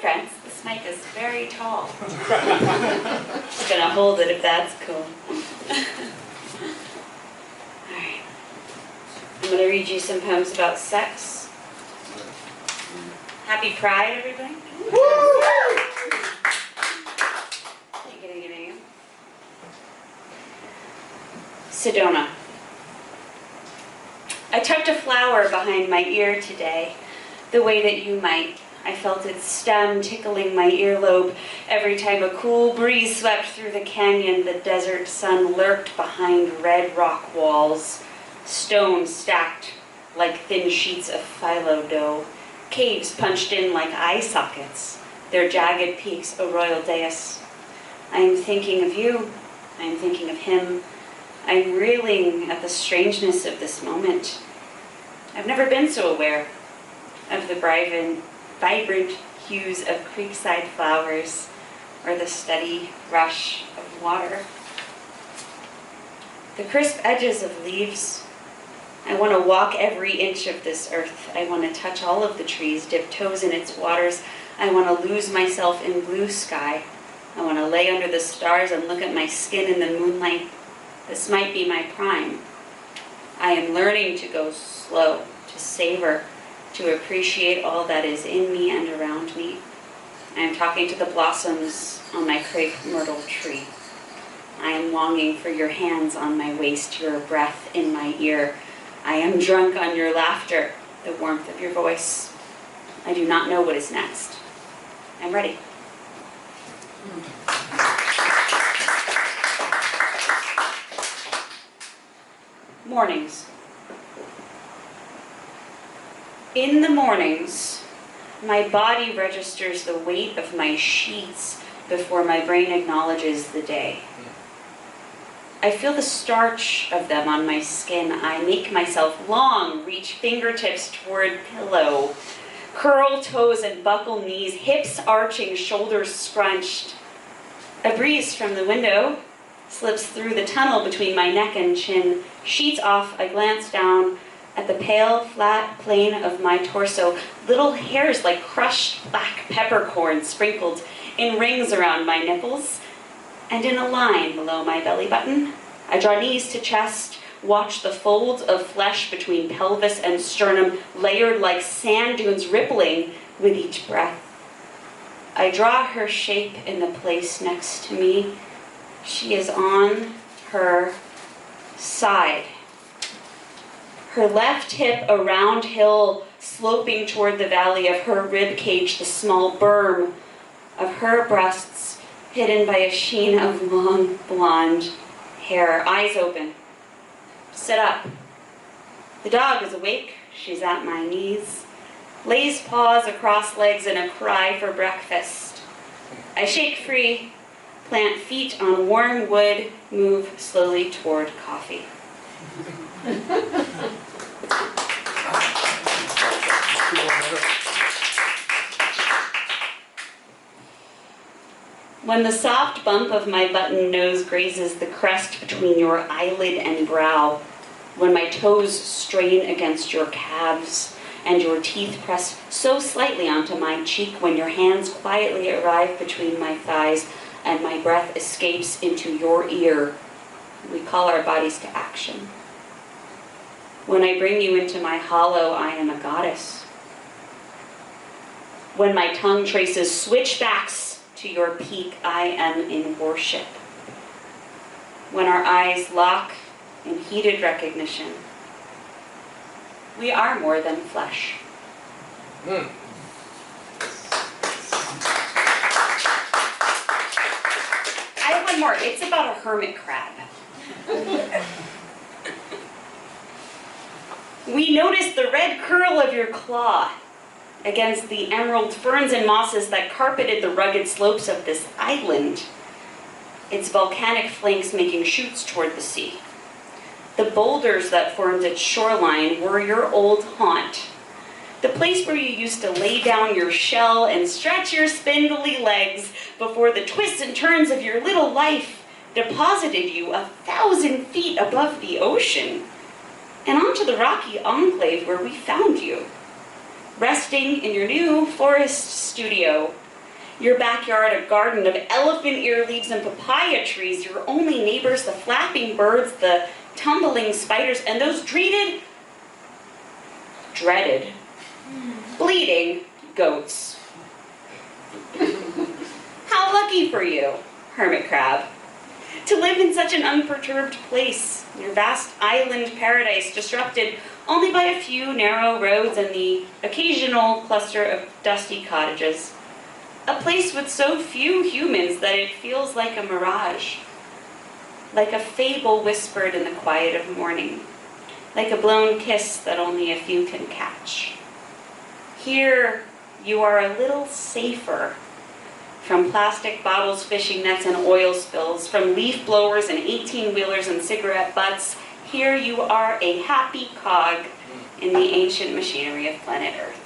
friends. This mic is very tall. I'm gonna hold it if that's cool. Alright. I'm gonna read you some poems about sex. Happy Pride, everybody. Woo! Thank you. Sedona. I tucked a flower behind my ear today, the way that you might. I felt its stem tickling my earlobe every time a cool breeze swept through the canyon. The desert sun lurked behind red rock walls, stones stacked like thin sheets of phyllo dough, caves punched in like eye sockets, their jagged peaks a royal dais. I am thinking of you. I am thinking of him. I am reeling at the strangeness of this moment. I've never been so aware of the vibrant hues of creekside flowers or the steady rush of water. The crisp edges of leaves. I want to walk every inch of this earth. I want to touch all of the trees, dip toes in its waters. I want to lose myself in blue sky. I want to lay under the stars and look at my skin in the moonlight. This might be my prime. I am learning to go slow, to savor, to appreciate all that is in me and around me. I am talking to the blossoms on my crepe myrtle tree. I am longing for your hands on my waist, your breath in my ear. I am drunk on your laughter, the warmth of your voice. I do not know what is next. I'm ready. Mornings. In the mornings, my body registers the weight of my sheets before my brain acknowledges the day. I feel the starch of them on my skin. I make myself long, reach fingertips toward pillow, curl toes and buckle knees, hips arching, shoulders scrunched. A breeze from the window slips through the tunnel between my neck and chin. Sheets off, I glance down at the pale, flat plane of my torso, little hairs like crushed black peppercorn sprinkled in rings around my nipples, and in a line below my belly button. I draw knees to chest, watch the folds of flesh between pelvis and sternum, layered like sand dunes rippling with each breath. I draw her shape in the place next to me. She is on her side. Her left hip a round hill sloping toward the valley of her rib cage, the small berm of her breasts hidden by a sheen of long blonde hair. Eyes open. Sit up. The dog is awake. She's at my knees. Lays paws across legs in a cry for breakfast. I shake free, plant feet on warm wood, move slowly toward coffee. When the soft bump of my button nose grazes the crest between your eyelid and brow, when my toes strain against your calves and your teeth press so slightly onto my cheek, when your hands quietly arrive between my thighs and my breath escapes into your ear, we call our bodies to action. When I bring you into my hollow, I am a goddess. When my tongue traces switchbacks to your peak, I am in worship. When our eyes lock in heated recognition, we are more than flesh. I have one more. It's about a hermit crab. We notice the red curl of your claw against the emerald ferns and mosses that carpeted the rugged slopes of this island, its volcanic flanks making chutes toward the sea. The boulders that formed its shoreline were your old haunt, the place where you used to lay down your shell and stretch your spindly legs before the twists and turns of your little life deposited you 1,000 feet above the ocean and onto the rocky enclave where we found you, resting in your new forest studio Your backyard, a garden of elephant ear leaves and papaya trees. Your only neighbors, the flapping birds, the tumbling spiders, and those dreaded, bleeding goats. How lucky for you, hermit crab, to live in such an unperturbed place, your vast island paradise disrupted only by a few narrow roads and the occasional cluster of dusty cottages. A place with so few humans that it feels like a mirage, like a fable whispered in the quiet of morning, like a blown kiss that only a few can catch. Here, you are a little safer from plastic bottles, fishing nets, and oil spills, from leaf blowers and 18-wheelers and cigarette butts. Here you are a happy cog in the ancient machinery of planet Earth.